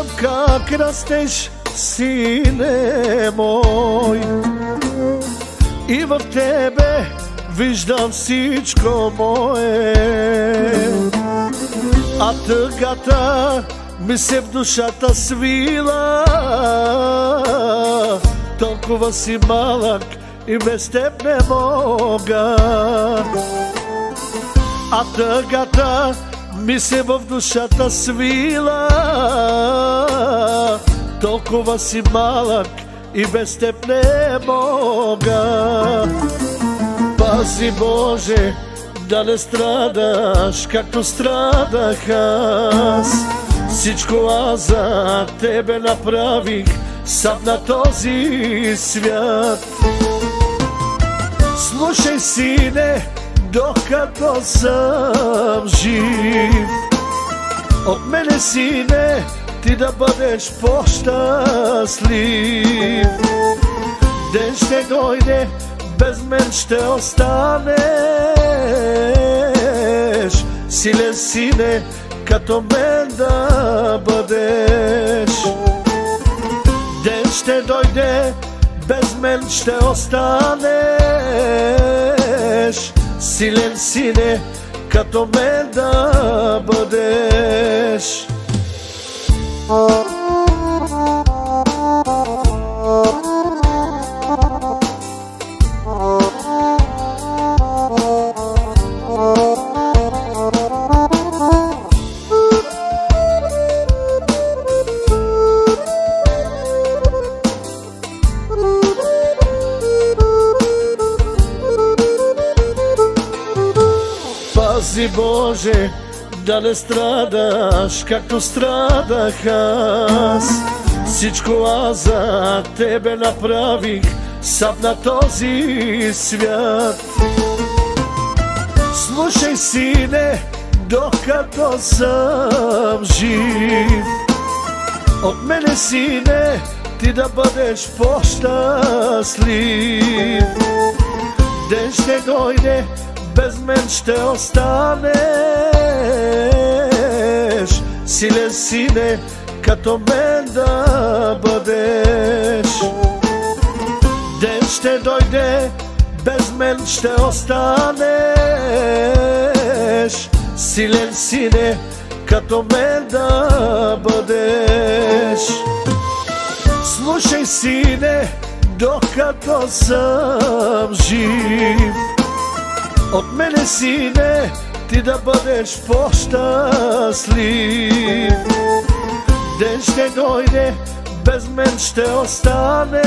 Gledam kak rasteš, sine moj, и в тебе виждам всичко мое. А тъгата ми се в душата свила, толкова си малък и без теб не мога. А тъгата ми се в душата свила, толкова си малък и без теб не мога. Пази Боже да не страдаш както страдах аз. Всичко аз за тебе направих сам на този свят. Слушай, сине, докато съм жив, от мене, сине, ти да бъдеш по-щастлив. Ден ще дойде, без мен ще останеш, силен, сине, като мен да бъдеш. Ден ще дойде, без мен ще останеш, силен, сине, като мен да бъдеш. Пази Боже да не страдаш както страдах аз. Всичко аз за тебе направих сам на този свят. Слушай, сине, докато съм жив, от мене, сине, ти да бъдеш по-щастлив. Ден ще дойде, без мен ще останеш, силен, сине, като мен да бъдеш. Ден ще дойде, без мен ще останеш, силен, сине, като мен да бъдеш. Слушай, сине, докато съм жив, от мене, сине, ти да бъдеш по-щастлив. Ден ще дойде, без мен ще останеш,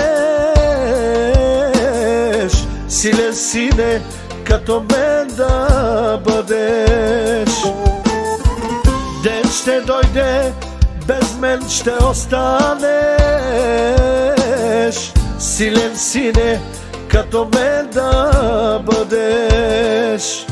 силен, сине, като мен да бъдеш. Ден ще дойде, без мен ще останеш, силен, сине, като мен да бъдеш.